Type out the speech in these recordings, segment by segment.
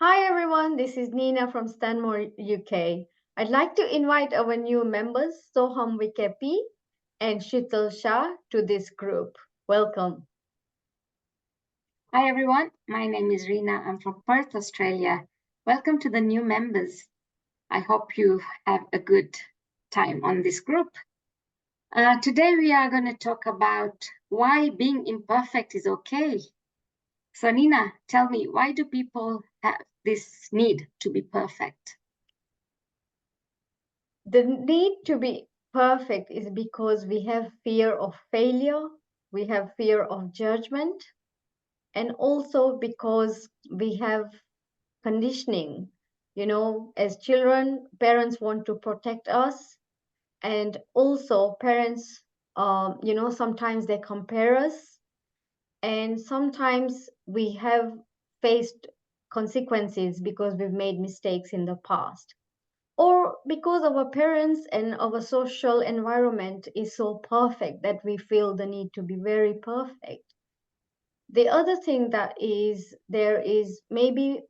Hi everyone, this is Nina from Stanmore, UK. I'd like to invite our new members, Soham Vikepi and Shital Shah, to this group. Welcome. Hi everyone, my name is Reena. I'm from Perth, Australia. Welcome to the new members. I hope you have a good time on this group. Today we are going to talk about why being imperfect is okay. So Nina, tell me, why do people have this need to be perfect? The need to be perfect is because we have fear of failure, we have fear of judgment, and also because we have conditioning. As children, parents want to protect us, and also parents, sometimes they compare us, and sometimes we have faced consequences because we've made mistakes in the past, or because our parents and our social environment is so perfect that we feel the need to be very perfect. The other thing that is there is maybe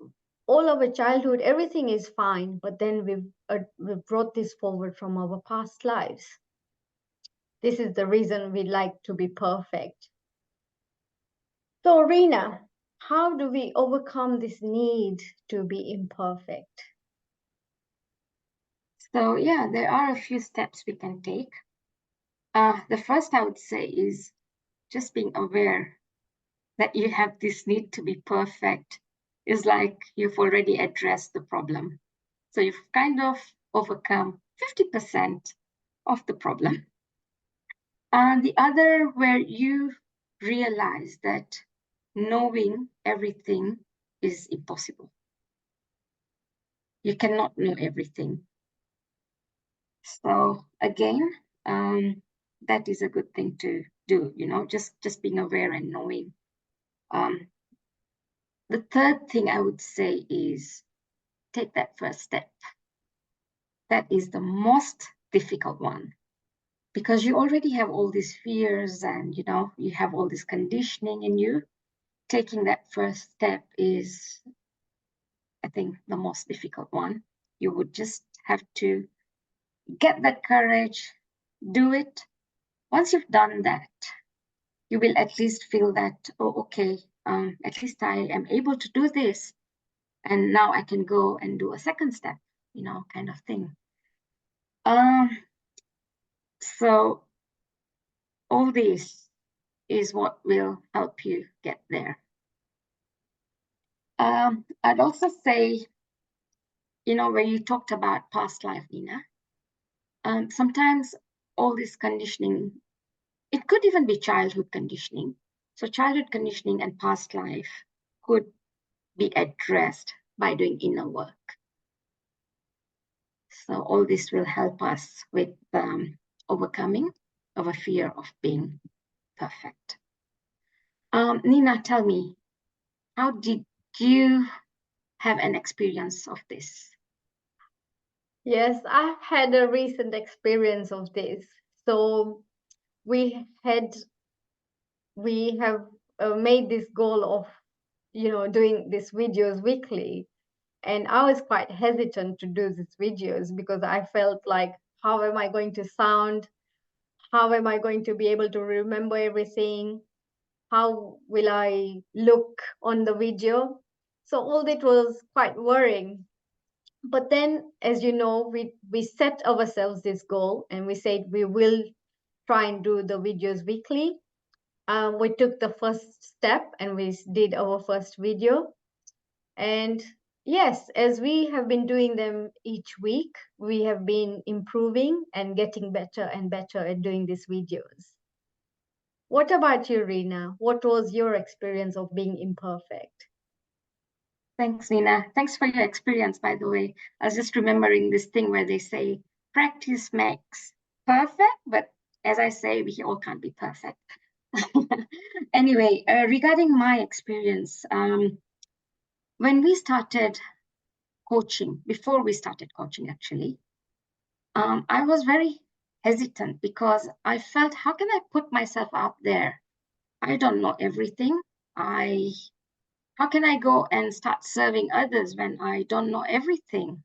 all our childhood everything is fine, but then we've brought this forward from our past lives. This is the reason we like to be perfect. So, Rina, how do we overcome this need to be imperfect? So yeah, there are a few steps we can take. The first I would say is just being aware that you have this need to be perfect is like you've already addressed the problem. So you've kind of overcome 50% of the problem. And the other, where you realize that knowing everything is impossible. You cannot know everything. So again, that is a good thing to do, just being aware and knowing. Um, the third thing I would say is take that first step. That is the most difficult one because you already have all these fears and you have all this conditioning in you. Taking that first step is, I think, the most difficult one. You would just have to get that courage, do it. Once you've done that, you will at least feel that, oh, okay, at least I am able to do this. And now I can go and do a second step, kind of thing. So all this is what will help you get there. I'd also say, where you talked about past life, Nina, sometimes all this conditioning, it could even be childhood conditioning. So childhood conditioning and past life could be addressed by doing inner work. So all this will help us with overcoming of a fear of being perfect. Nina, tell me, how did you have an experience of this? Yes, I've had a recent experience of this. So we had we have made this goal of doing these videos weekly, and I was quite hesitant to do these videos because I felt like, how am I going to sound? How am I going to be able to remember everything? How will I look on the video? So all that was quite worrying. But then, as you know, we set ourselves this goal and we said we will try and do the videos weekly. We took the first step and we did our first video. And yes, as we have been doing them each week, we have been improving and getting better and better at doing these videos. What about you, Rina? What was your experience of being imperfect? Thanks, Nina. Thanks for your experience, by the way. I was just remembering this thing where they say practice makes perfect, but as I say, we all can't be perfect. Anyway, regarding my experience, when we started coaching, before we started coaching, actually, I was very hesitant because I felt, how can I put myself out there? I don't know everything. How can I go and start serving others when I don't know everything?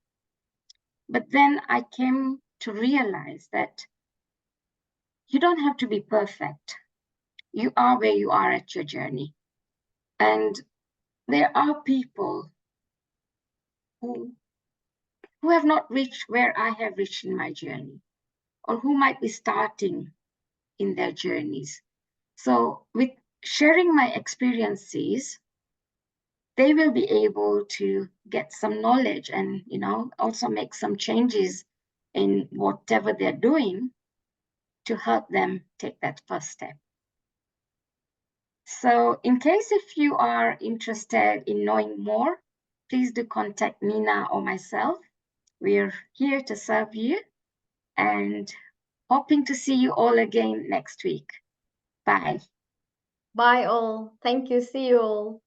But then I came to realize that you don't have to be perfect. You are where you are at your journey. And there are people who have not reached where I have reached in my journey, or who might be starting in their journeys. So with sharing my experiences, they will be able to get some knowledge and, also make some changes in whatever they're doing to help them take that first step. So in case if you are interested in knowing more, please do contact Nina or myself. We're here to serve you and hoping to see you all again next week. Bye. Bye all. Thank you. See you all.